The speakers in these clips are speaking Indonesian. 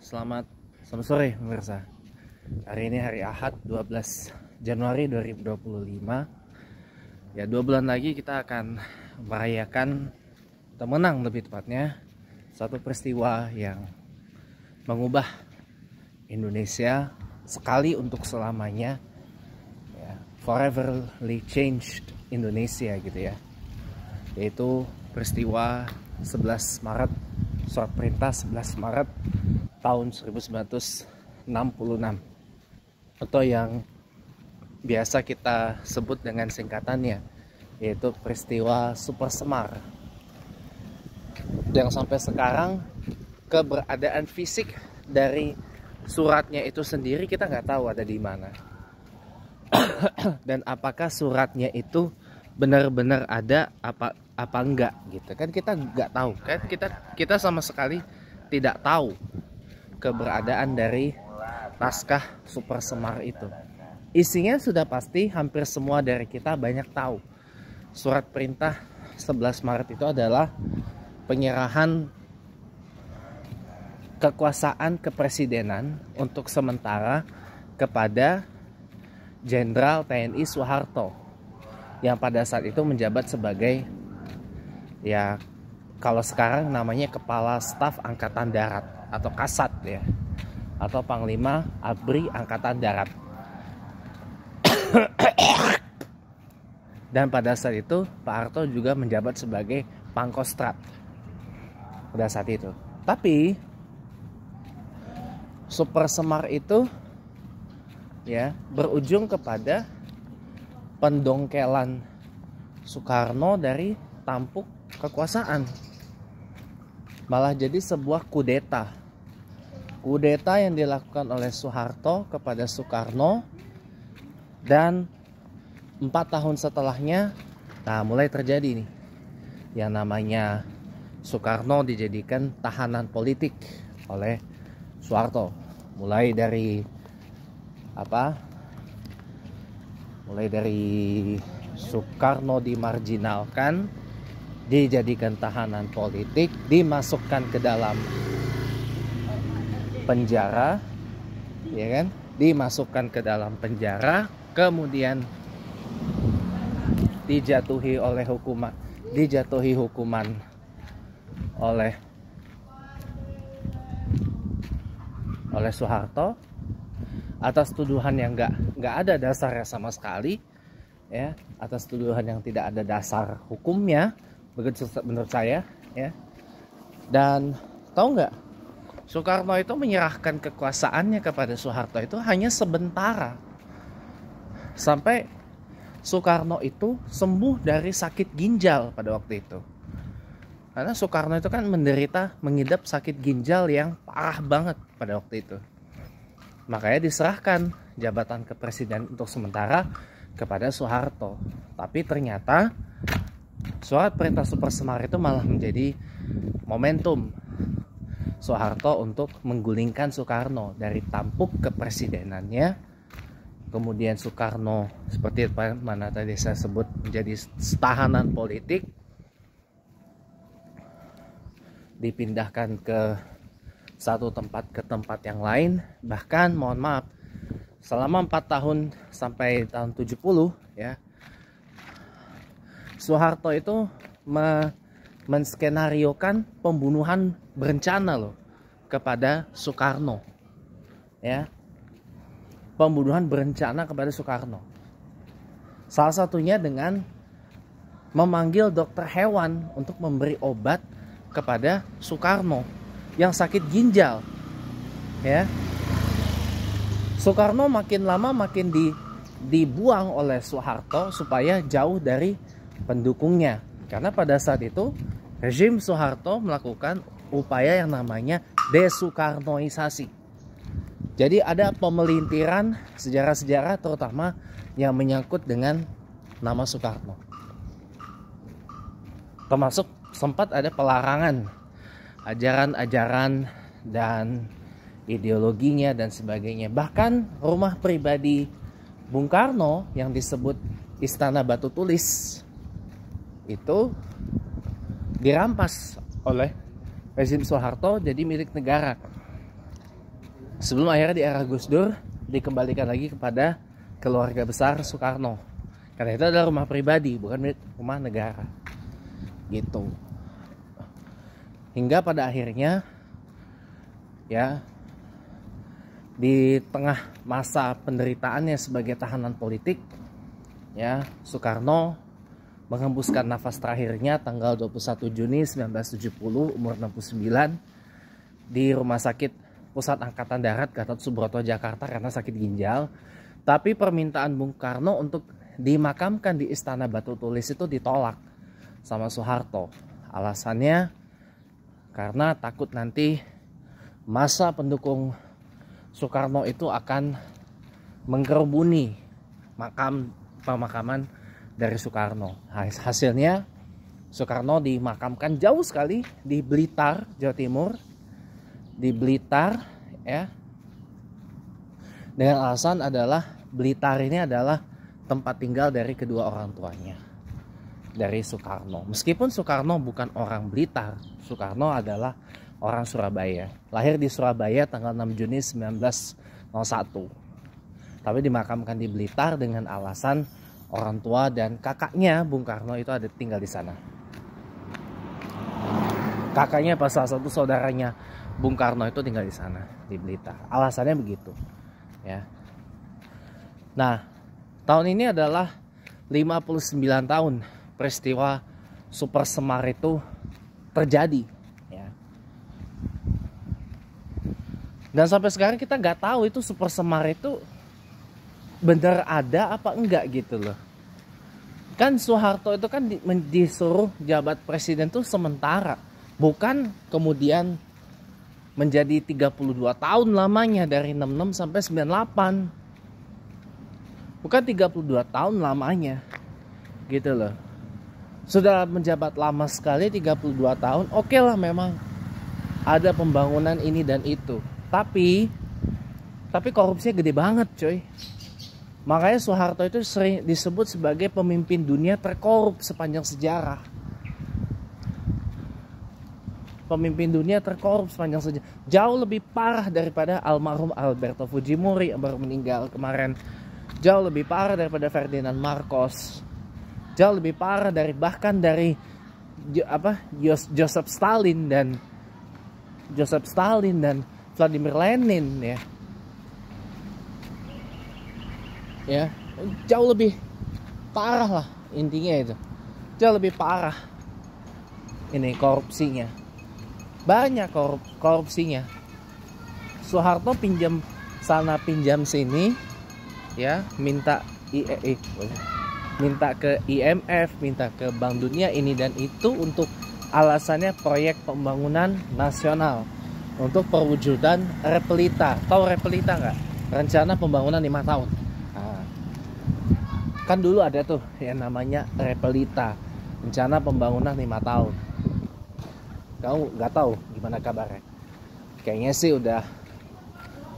Selamat sore pemirsa. Hari ini hari Ahad 12 Januari 2025. Ya, 2 bulan lagi kita akan merayakan atau menang lebih tepatnya satu peristiwa yang mengubah Indonesia sekali untuk selamanya, ya, foreverly changed Indonesia gitu ya. Yaitu peristiwa 11 Maret, surat perintah 11 Maret tahun 1966 atau yang biasa kita sebut dengan singkatannya yaitu peristiwa Super Semar, yang sampai sekarang keberadaan fisik dari suratnya itu sendiri kita nggak tahu ada di mana. Dan apakah suratnya itu benar-benar ada apa enggak gitu kan, kita nggak tahu kan, kita sama sekali tidak tahu keberadaan dari naskah Super Semar itu. Isinya sudah pasti hampir semua dari kita banyak tahu. Surat perintah 11 Maret itu adalah penyerahan kekuasaan kepresidenan untuk sementara kepada Jenderal TNI Soeharto, yang pada saat itu menjabat sebagai, ya kalau sekarang namanya Kepala Staf Angkatan Darat atau Kasat ya, atau Panglima ABRI Angkatan Darat. Dan pada saat itu Pak Harto juga menjabat sebagai Pangkostrat pada saat itu. Tapi Super Semar itu ya berujung kepada pendongkelan Soekarno dari tampuk kekuasaan, malah jadi sebuah kudeta yang dilakukan oleh Soeharto kepada Soekarno. Dan 4 tahun setelahnya, nah mulai terjadi nih yang namanya Soekarno dijadikan tahanan politik oleh Soeharto. Mulai dari Soekarno dimarginalkan, dijadikan tahanan politik, dimasukkan ke dalam penjara, ya kan? Dimasukkan ke dalam penjara, kemudian dijatuhi hukuman oleh Soeharto atas tuduhan yang nggak ada dasarnya sama sekali, ya, atas tuduhan yang tidak ada dasar hukumnya, begitu menurut saya, ya. Dan tahu nggak, Soekarno itu menyerahkan kekuasaannya kepada Soeharto itu hanya sementara, sampai Soekarno itu sembuh dari sakit ginjal pada waktu itu. Karena Soekarno itu kan mengidap sakit ginjal yang parah banget pada waktu itu. Makanya diserahkan jabatan kepresiden untuk sementara kepada Soeharto. Tapi ternyata surat perintah Super Semar itu malah menjadi momentum Soeharto untuk menggulingkan Soekarno dari tampuk kepresidenannya. Kemudian Soekarno, seperti mana tadi saya sebut, menjadi tahanan politik, dipindahkan ke satu tempat ke tempat yang lain. Bahkan mohon maaf, selama 4 tahun sampai tahun 70 ya, Soeharto itu menskenariokan pembunuhan berencana loh kepada Soekarno, ya, pembunuhan berencana kepada Soekarno. Salah satunya dengan memanggil dokter hewan untuk memberi obat kepada Soekarno yang sakit ginjal, ya. Soekarno makin lama makin dibuang oleh Soeharto supaya jauh dari pendukungnya, karena pada saat itu rezim Soeharto melakukan upaya yang namanya desoekarnoisasi. Jadi ada pemelintiran sejarah-sejarah terutama yang menyangkut dengan nama Soekarno. Termasuk sempat ada pelarangan ajaran-ajaran dan ideologinya dan sebagainya. Bahkan rumah pribadi Bung Karno yang disebut Istana Batu Tulis itu dirampas oleh rezim Soeharto jadi milik negara. Sebelum akhirnya di era Gus Dur dikembalikan lagi kepada keluarga besar Soekarno. Karena itu adalah rumah pribadi, bukan rumah negara. Gitu. Hingga pada akhirnya ya di tengah masa penderitaannya sebagai tahanan politik, ya Soekarno menghembuskan nafas terakhirnya tanggal 21 Juni 1970 umur 69 di Rumah Sakit Pusat Angkatan Darat Gatot Subroto Jakarta karena sakit ginjal. Tapi permintaan Bung Karno untuk dimakamkan di Istana Batu Tulis itu ditolak sama Soeharto. Alasannya karena takut nanti masa pendukung Soekarno itu akan menggerubuni pemakaman dari Soekarno. Hasilnya Soekarno dimakamkan jauh sekali di Blitar, Jawa Timur. Di Blitar ya. Dengan alasan adalah Blitar ini adalah tempat tinggal dari kedua orang tuanya, dari Soekarno. Meskipun Soekarno bukan orang Blitar, Soekarno adalah orang Surabaya. Lahir di Surabaya tanggal 6 Juni 1901. Tapi dimakamkan di Blitar dengan alasan orang tua dan kakaknya Bung Karno itu ada tinggal di sana. Kakaknya pas salah satu saudaranya Bung Karno itu tinggal di sana, di Blitar. Alasannya begitu, ya. Nah, tahun ini adalah 59 tahun peristiwa Super Semar itu terjadi, ya. Dan sampai sekarang kita nggak tahu itu Super Semar itu bener ada apa enggak gitu loh. Kan Soeharto itu kan disuruh jabat presiden tuh sementara, bukan kemudian menjadi 32 tahun lamanya dari 66 sampai 98. Bukan 32 tahun lamanya. Gitu loh. Sudah menjabat lama sekali 32 tahun. Oke lah memang ada pembangunan ini dan itu. Tapi korupsinya gede banget, coy. Makanya Soeharto itu sering disebut sebagai pemimpin dunia terkorup sepanjang sejarah. Pemimpin dunia terkorup sepanjang sejarah. Jauh lebih parah daripada almarhum Alberto Fujimori yang baru meninggal kemarin. Jauh lebih parah daripada Ferdinand Marcos. Jauh lebih parah bahkan dari Joseph Stalin dan Vladimir Lenin, ya. Ya, jauh lebih parah lah intinya itu. Jauh lebih parah ini korupsinya. Banyak korupsinya. Soeharto pinjam sana pinjam sini, ya, minta ke IMF, minta ke Bank Dunia ini dan itu untuk alasannya proyek pembangunan nasional untuk perwujudan Repelita. Tahu Repelita nggak? Rencana pembangunan 5 tahun. Kan dulu ada tuh yang namanya Repelita, rencana pembangunan 5 tahun. Kamu nggak tahu gimana kabarnya? Kayaknya sih udah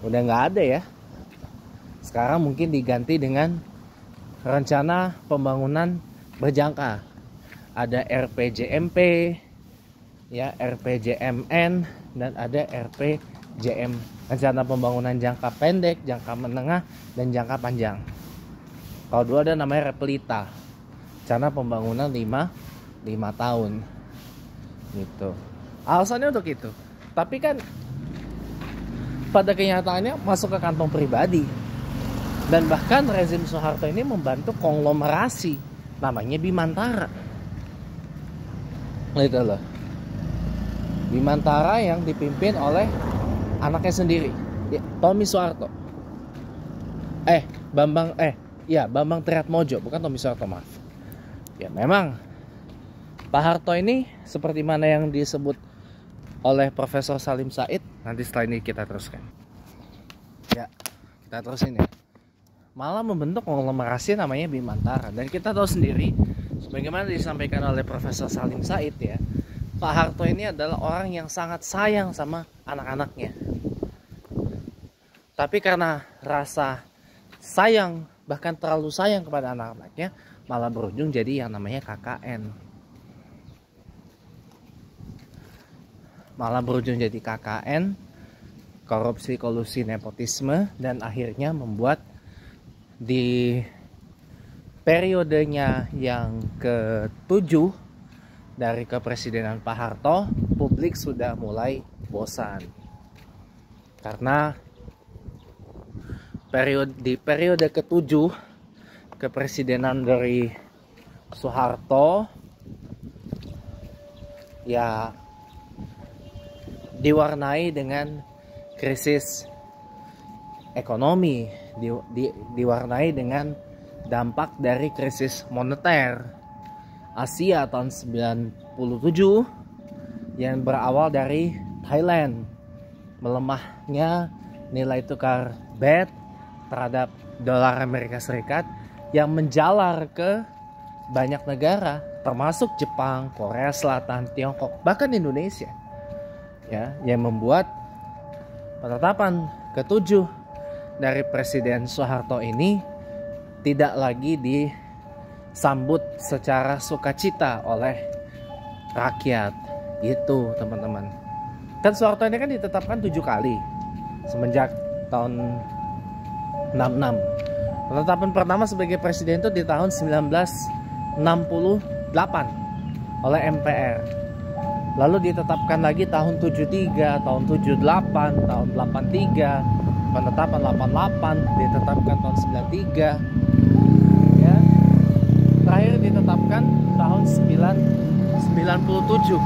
nggak ada ya. Sekarang mungkin diganti dengan rencana pembangunan berjangka. Ada RPJMP, ya, RPJMN, dan ada RPJM. Rencana pembangunan jangka pendek, jangka menengah, dan jangka panjang. Kalau dulu ada namanya Repelita, rencana pembangunan 5 tahun gitu. Alasannya untuk itu. Tapi kan pada kenyataannya masuk ke kantong pribadi. Dan bahkan rezim Soeharto ini membantu konglomerasi namanya Bimantara. Gitu loh. Bimantara yang dipimpin oleh anaknya sendiri, Tommy Soeharto. Bambang Triatmojo, bukan Tommy Soeharto, maaf. Ya memang Pak Harto ini seperti mana yang disebut oleh Profesor Salim Said. Nanti setelah ini kita teruskan. Ya, kita terusin ya. Malah membentuk konglomerasi namanya Bimantara. Dan kita tahu sendiri, sebagaimana disampaikan oleh Profesor Salim Said ya, Pak Harto ini adalah orang yang sangat sayang sama anak-anaknya. Tapi karena rasa sayang, bahkan terlalu sayang kepada anak-anaknya, malah berujung jadi yang namanya KKN. Malah berujung jadi KKN korupsi, kolusi, nepotisme, dan akhirnya membuat di periodenya yang ke-7 dari kepresidenan Pak Harto, publik sudah mulai bosan. Karena di periode ke-7 kepresidenan dari Soeharto ya diwarnai dengan krisis ekonomi, diwarnai dengan dampak dari krisis moneter Asia tahun 97 yang berawal dari Thailand, melemahnya nilai tukar BET terhadap dolar Amerika Serikat yang menjalar ke banyak negara termasuk Jepang, Korea Selatan, Tiongkok, bahkan Indonesia, ya, yang membuat penetapan ke-7 dari Presiden Soeharto ini tidak lagi disambut secara sukacita oleh rakyat. Gitu teman-teman. Dan Soeharto ini kan ditetapkan 7 kali semenjak tahun 66. Penetapan pertama sebagai presiden itu di tahun 1968 oleh MPR. Lalu ditetapkan lagi tahun 73, tahun 78, tahun 83, penetapan 88, ditetapkan tahun 93. Ya. Terakhir ditetapkan tahun 97,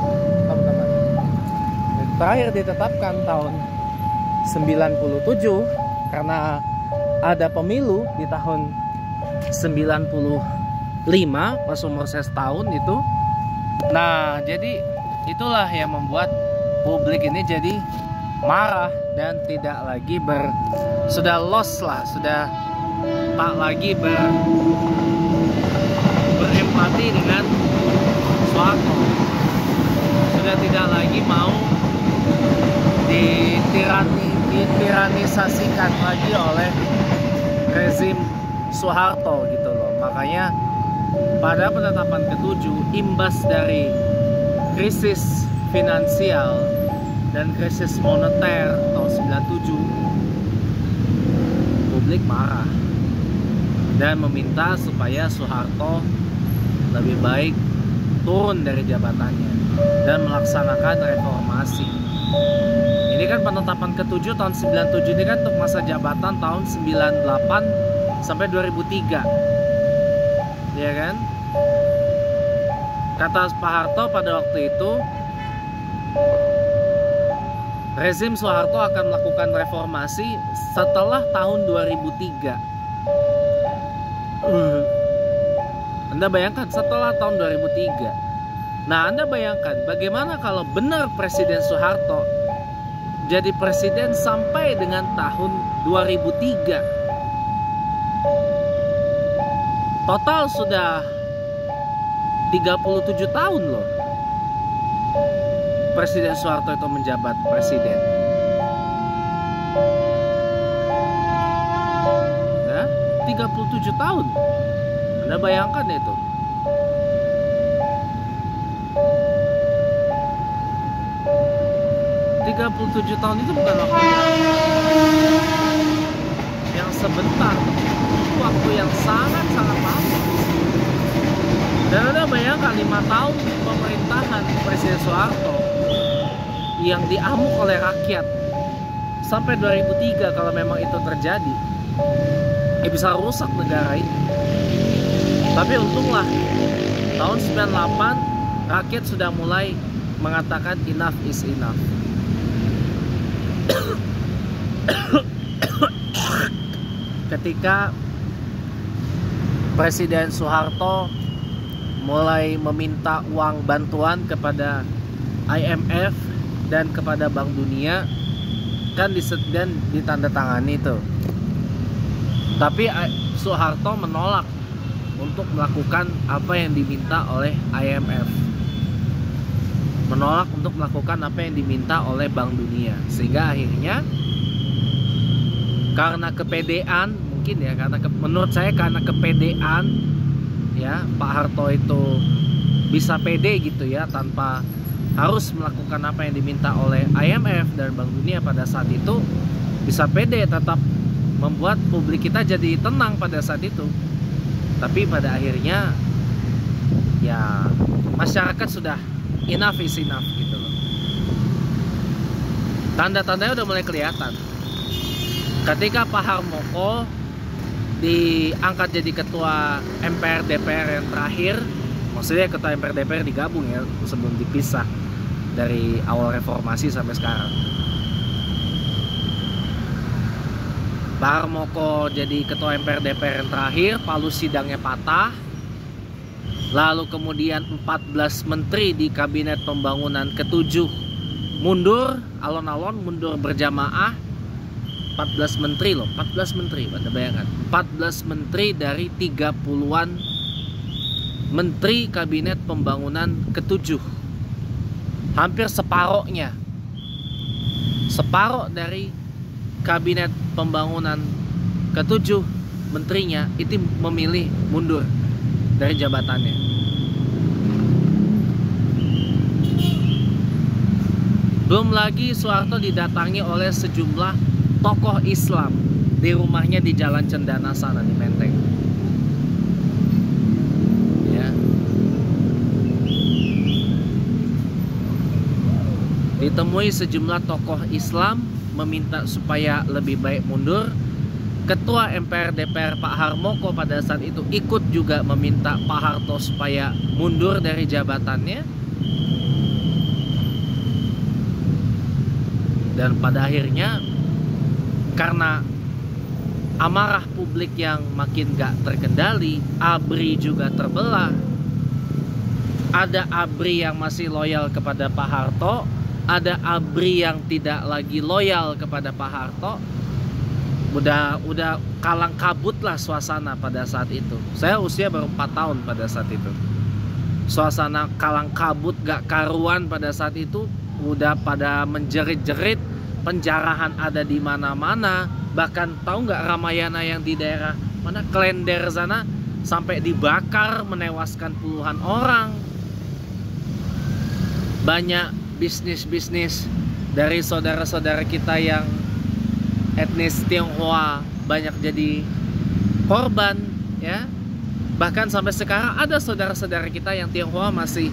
teman-teman. Terakhir ditetapkan tahun 97 karena ada pemilu di tahun 95 pas umur saya setahun itu. Nah, jadi itulah yang membuat publik ini jadi marah dan tidak lagi sudah lost lah, sudah tak lagi berempati dengan Soeharto. Sudah tidak lagi mau ditiranisasikan lagi oleh rezim Soeharto gitu loh. Makanya pada penetapan ke-7, imbas dari krisis finansial dan krisis moneter tahun 97, publik marah dan meminta supaya Soeharto lebih baik turun dari jabatannya dan melaksanakan reformasi. Ini kan penetapan ke-7 tahun 97 ini kan untuk masa jabatan tahun 98 sampai 2003. Ya kan? Kata Pak Harto pada waktu itu, rezim Soeharto akan melakukan reformasi setelah tahun 2003. Anda bayangkan setelah tahun 2003. Nah, Anda bayangkan bagaimana kalau benar Presiden Soeharto jadi presiden sampai dengan tahun 2003. Total sudah 37 tahun loh Presiden Soeharto itu menjabat presiden. Ya, 37 tahun. Anda bayangkan itu. Tujuh tahun itu bukan waktu yang sebentar, itu waktu yang sangat-sangat lama. Dan Anda bayangkan 5 tahun pemerintahan Presiden Soeharto yang diamuk oleh rakyat sampai 2003, kalau memang itu terjadi, bisa rusak negara ini. Tapi untunglah tahun 98 rakyat sudah mulai mengatakan enough is enough. Ketika Presiden Soeharto mulai meminta uang bantuan kepada IMF dan kepada Bank Dunia, kan dan ditandatangani itu. Tapi Soeharto menolak untuk melakukan apa yang diminta oleh IMF, menolak untuk melakukan apa yang diminta oleh Bank Dunia, sehingga akhirnya karena kepedean, mungkin ya, menurut saya karena kepedean ya, Pak Harto itu bisa pede gitu ya, tanpa harus melakukan apa yang diminta oleh IMF dan Bank Dunia pada saat itu, bisa pede tetap membuat publik kita jadi tenang pada saat itu. Tapi pada akhirnya ya masyarakat sudah enough is enough gitu loh. Tanda-tandanya udah mulai kelihatan. Ketika Pak Harmoko diangkat jadi ketua MPR DPR yang terakhir, maksudnya ketua MPR DPR digabung ya, sebelum dipisah dari awal reformasi sampai sekarang. Pak Harmoko jadi ketua MPR DPR yang terakhir, palu sidangnya patah. Lalu kemudian 14 menteri di kabinet pembangunan ke-7 mundur, alon-alon mundur berjamaah. 14 menteri loh, 14 menteri, Anda bayangkan, 14 menteri dari 30-an menteri kabinet pembangunan ke-7. Hampir separohnya, separoh dari kabinet pembangunan ke-7 menterinya itu memilih mundur dari jabatannya. Belum lagi Soeharto didatangi oleh sejumlah tokoh Islam di rumahnya di Jalan Cendana sana di Menteng. Ya. Ditemui sejumlah tokoh Islam meminta supaya lebih baik mundur. Ketua MPR DPR Pak Harmoko pada saat itu ikut juga meminta Pak Harto supaya mundur dari jabatannya. Dan pada akhirnya karena amarah publik yang makin gak terkendali, ABRI juga terbelah. Ada ABRI yang masih loyal kepada Pak Harto, ada ABRI yang tidak lagi loyal kepada Pak Harto. Udah kalang kabut lah suasana pada saat itu. Saya usia baru 4 tahun pada saat itu. Suasana kalang kabut gak karuan pada saat itu. Udah pada menjerit-jerit, penjarahan ada di mana-mana. Bahkan tahu nggak Ramayana yang di daerah mana Klender sana sampai dibakar, menewaskan puluhan orang. Banyak bisnis-bisnis dari saudara-saudara kita yang etnis Tionghoa banyak jadi korban ya. Bahkan sampai sekarang ada saudara-saudara kita yang Tionghoa masih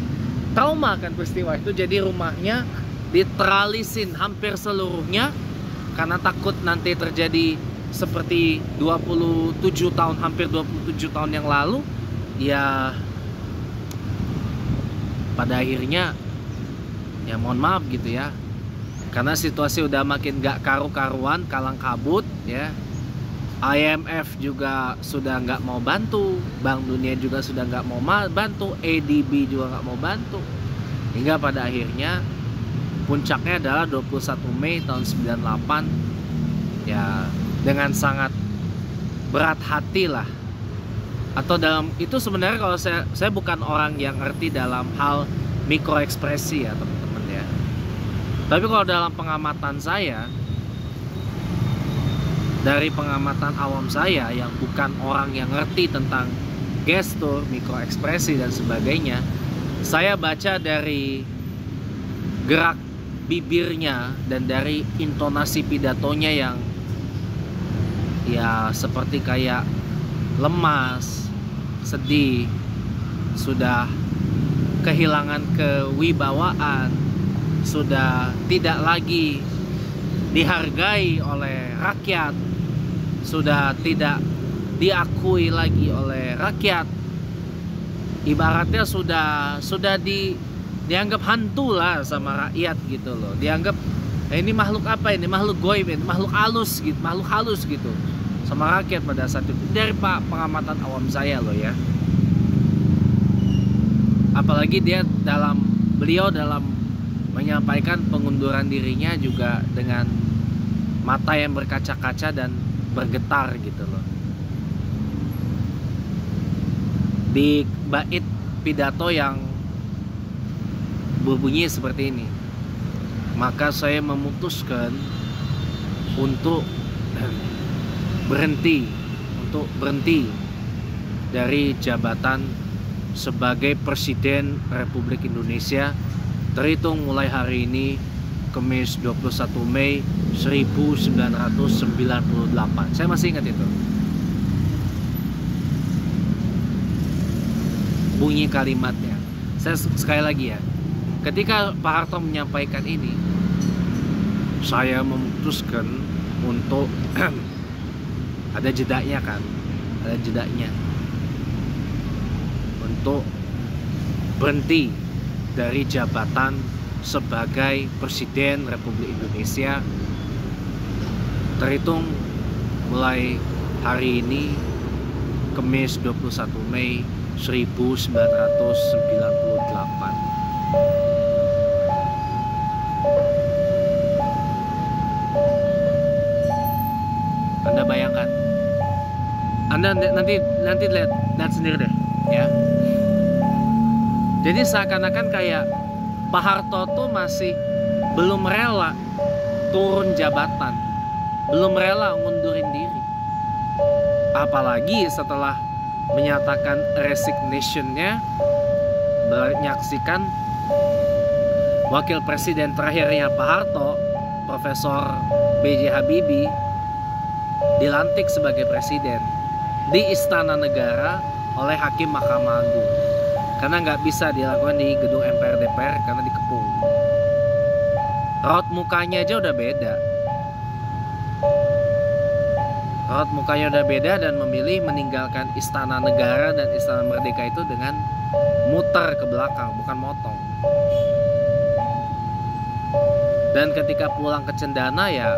trauma akan peristiwa itu, jadi rumahnya diteralisin hampir seluruhnya karena takut nanti terjadi seperti 27 tahun, hampir 27 tahun yang lalu. Ya pada akhirnya ya mohon maaf gitu ya, karena situasi udah makin gak karu-karuan, kalang kabut ya. IMF juga sudah nggak mau bantu, Bank Dunia juga sudah nggak mau bantu, ADB juga nggak mau bantu, hingga pada akhirnya puncaknya adalah 21 Mei tahun 98 ya, dengan sangat berat hati lah. Atau dalam itu sebenarnya kalau saya bukan orang yang ngerti dalam hal mikro ekspresi ya teman-teman ya. Tapi kalau dalam pengamatan saya, dari pengamatan awam saya yang bukan orang yang ngerti tentang gestur, mikro ekspresi dan sebagainya, saya baca dari gerak bibirnya dan dari intonasi pidatonya yang ya seperti kayak lemas, sedih, sudah kehilangan kewibawaan, sudah tidak lagi dihargai oleh rakyat, sudah tidak diakui lagi oleh rakyat. Ibaratnya sudah dianggap hantu lah sama rakyat gitu loh. Dianggap ini makhluk apa ini? Makhluk goib, ini makhluk halus gitu, makhluk halus gitu sama rakyat pada saat itu. Dari pengamatan awam saya loh ya. Apalagi beliau dalam menyampaikan pengunduran dirinya juga dengan mata yang berkaca-kaca dan bergetar gitu loh. Di bait pidato yang berbunyi seperti ini, maka saya memutuskan untuk berhenti dari jabatan sebagai Presiden Republik Indonesia terhitung mulai hari ini, Kamis 21 Mei 1998. Saya masih ingat itu. Bunyi kalimatnya. Saya sekali lagi ya. Ketika Pak Harto menyampaikan ini, saya memutuskan untuk ada jedanya kan, ada jedanya untuk berhenti dari jabatan sebagai Presiden Republik Indonesia terhitung mulai hari ini, Kamis 21 Mei 1998. Anda bayangkan, Anda nanti lihat sendiri deh ya. Jadi seakan-akan kayak Pak Harto tuh masih belum rela turun jabatan, belum rela ngundurin diri. Apalagi setelah menyatakan resignation-nya, menyaksikan wakil presiden terakhirnya Pak Harto, Profesor B.J. Habibie, dilantik sebagai presiden di Istana Negara oleh Hakim Mahkamah Agung, karena nggak bisa dilakukan di gedung MPR DPR karena dikepung. Raut mukanya aja udah beda. Raut mukanya udah beda dan memilih meninggalkan Istana Negara dan Istana Merdeka itu dengan muter ke belakang, bukan motong. Dan ketika pulang ke Cendana ya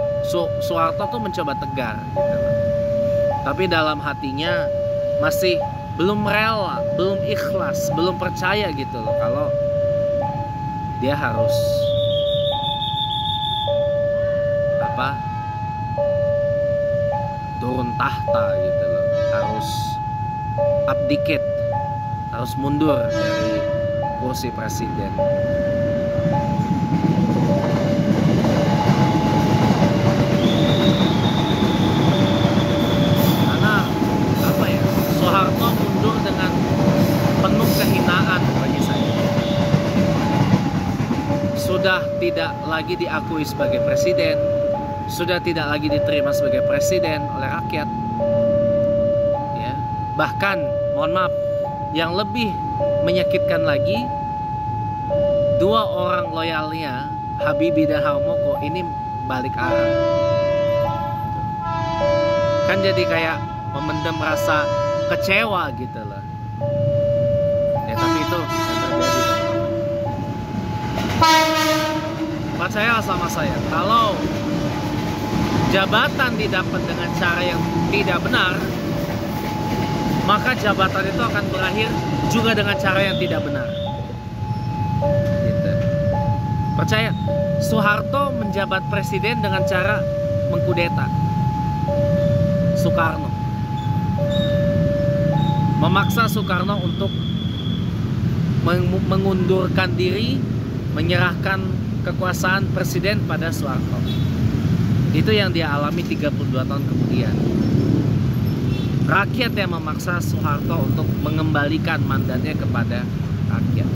Soeharto tuh mencoba tegar gitu. Tapi dalam hatinya masih belum rela, belum ikhlas, belum percaya gitu loh kalau dia harus turun tahta gitu loh, harus abdicate, harus mundur dari kursi presiden. Soeharto mundur dengan penuh kehinaan bagi saya. Sudah tidak lagi diakui sebagai presiden, sudah tidak lagi diterima sebagai presiden oleh rakyat. Ya, bahkan, mohon maaf, yang lebih menyakitkan lagi, dua orang loyalnya, Habibie dan Harmoko, ini balik arah. Kan jadi kayak memendam rasa kecewa gitu loh ya, tapi itu yang terjadi. Percaya sama saya, kalau jabatan didapat dengan cara yang tidak benar, maka jabatan itu akan berakhir juga dengan cara yang tidak benar gitu. Percaya, Soeharto menjabat presiden dengan cara mengkudeta Soekarno, memaksa Soekarno untuk mengundurkan diri, menyerahkan kekuasaan presiden pada Soeharto. Itu yang dia alami 32 tahun kemudian. Rakyat yang memaksa Soeharto untuk mengembalikan mandatnya kepada rakyat.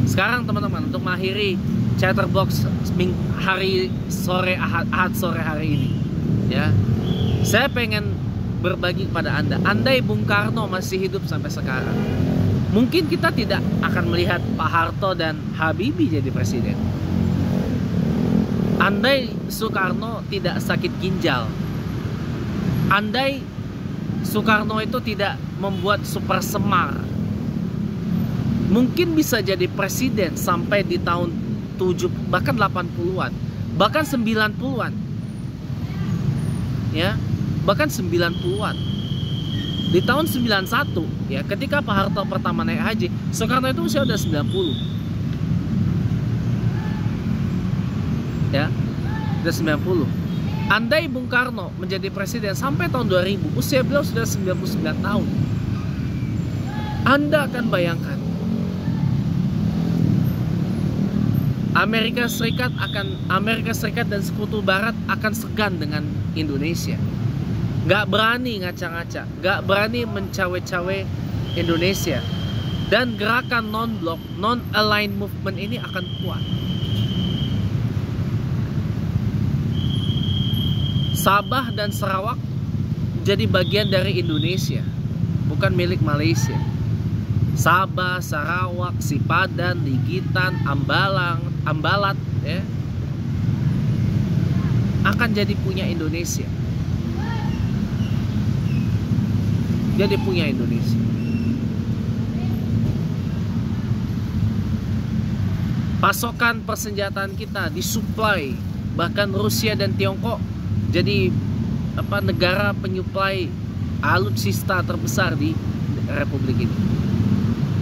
Sekarang teman-teman, untuk mengakhiri Chatterbox hari sore Ahad sore hari ini ya, saya pengen berbagi kepada Anda. Andai Bung Karno masih hidup sampai sekarang, mungkin kita tidak akan melihat Pak Harto dan Habibie jadi presiden. Andai Soekarno tidak sakit ginjal, andai Soekarno itu tidak membuat super semar, mungkin bisa jadi presiden sampai di tahun 7 bahkan 80-an, bahkan 90-an. Ya, bahkan 90-an. Di tahun 91 ya, ketika Pak Harto pertama naik haji, Soekarno itu usia udah 90. Ya, udah 90. Andai Bung Karno menjadi presiden sampai tahun 2000, usia beliau sudah 99 tahun. Anda akan bayangkan, Amerika Serikat dan Sekutu Barat akan segan dengan Indonesia. Gak berani ngaca-ngaca, gak berani mencawe-cawe Indonesia. Dan gerakan non-blok, non-aligned movement ini akan kuat. Sabah dan Sarawak jadi bagian dari Indonesia, bukan milik Malaysia. Sabah, Sarawak, Sipadan, Ligitan, Ambalat ya, akan jadi punya Indonesia. Jadi punya Indonesia. Pasokan persenjataan kita disuplai, bahkan Rusia dan Tiongkok jadi negara penyuplai alutsista terbesar di Republik ini.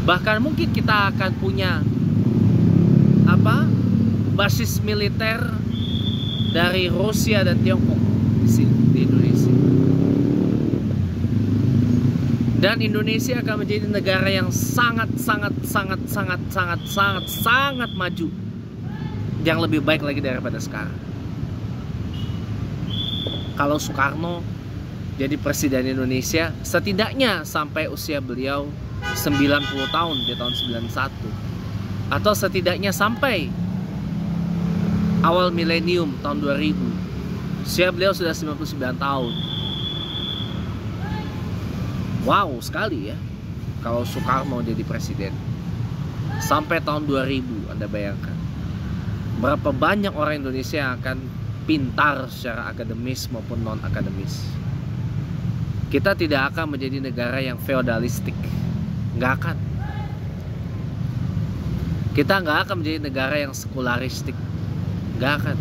Bahkan mungkin kita akan punya basis militer dari Rusia dan Tiongkok di sini di Indonesia. Dan Indonesia akan menjadi negara yang sangat maju, yang lebih baik lagi daripada sekarang. Kalau Soekarno jadi presiden Indonesia, setidaknya sampai usia beliau 90 tahun di tahun 91, atau setidaknya sampai awal milenium tahun 2000, usia beliau sudah 99 tahun. Wow sekali ya kalau Soekarno jadi presiden sampai tahun 2000. Anda bayangkan berapa banyak orang Indonesia yang akan pintar secara akademis maupun non akademis. Kita tidak akan menjadi negara yang feodalistik, nggak akan. Kita nggak akan menjadi negara yang sekularistik, nggak akan.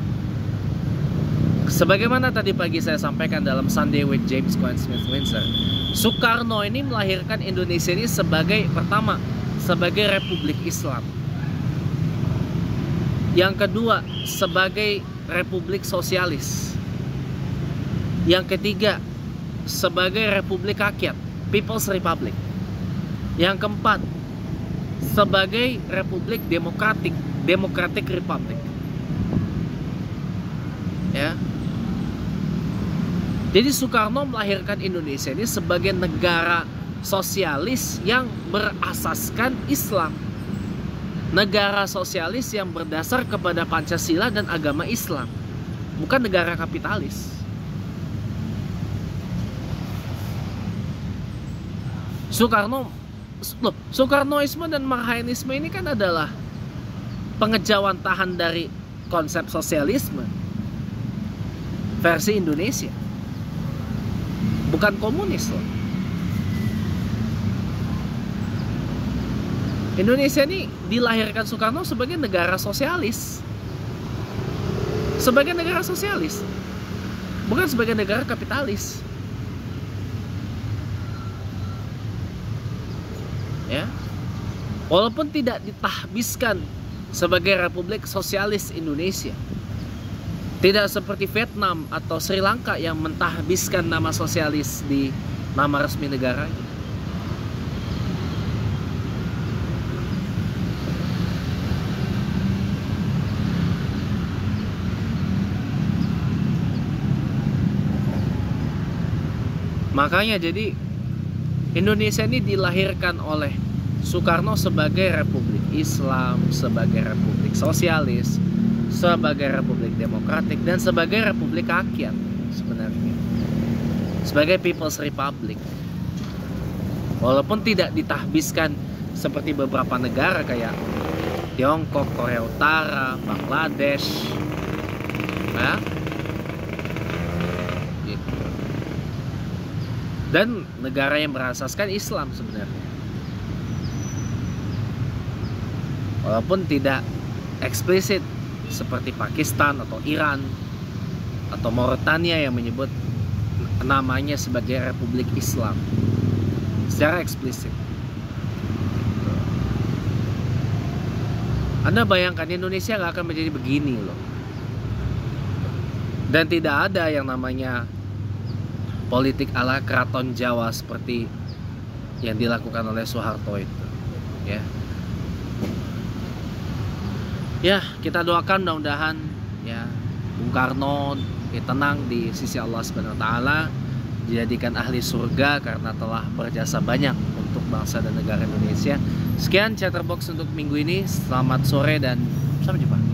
Sebagaimana tadi pagi saya sampaikan dalam Sunday with James Cohen Smith Windsor, Soekarno ini melahirkan Indonesia ini pertama sebagai Republik Islam, yang kedua sebagai Republik Sosialis, yang ketiga sebagai Republik Rakyat, People's Republic, yang keempat sebagai Republik Demokratik, Democratic Republic. Ya. Jadi Soekarno melahirkan Indonesia ini sebagai negara sosialis yang berasaskan Islam. Negara sosialis yang berdasar kepada Pancasila dan agama Islam, bukan negara kapitalis. Soekarnoisme dan Marhainisme ini kan adalah pengejawantahan dari konsep sosialisme versi Indonesia, bukan komunis loh. Indonesia ini dilahirkan Soekarno sebagai negara sosialis, sebagai negara sosialis, bukan sebagai negara kapitalis. Ya, walaupun tidak ditahbiskan sebagai Republik Sosialis Indonesia, tidak seperti Vietnam atau Sri Lanka yang mentahbiskan nama sosialis di nama resmi negaranya. Makanya jadi Indonesia ini dilahirkan oleh Soekarno sebagai Republik Islam, sebagai Republik Sosialis, sebagai Republik Demokratik, dan sebagai Republik Rakyat sebenarnya, sebagai People's Republic. Walaupun tidak ditahbiskan seperti beberapa negara kayak Tiongkok, Korea Utara, Bangladesh, ya. Gitu. Dan negara yang berasaskan Islam sebenarnya, walaupun tidak eksplisit seperti Pakistan atau Iran atau Mauritania yang menyebut namanya sebagai Republik Islam secara eksplisit. Anda bayangkan Indonesia nggak akan menjadi begini loh. Dan tidak ada yang namanya politik ala keraton Jawa seperti yang dilakukan oleh Soeharto itu, ya. Ya, kita doakan mudah-mudahan ya Bung Karno tenang di sisi Allah Subhanahu wa taala, dijadikan ahli surga karena telah berjasa banyak untuk bangsa dan negara Indonesia. Sekian Chatterbox untuk minggu ini. Selamat sore dan sampai jumpa.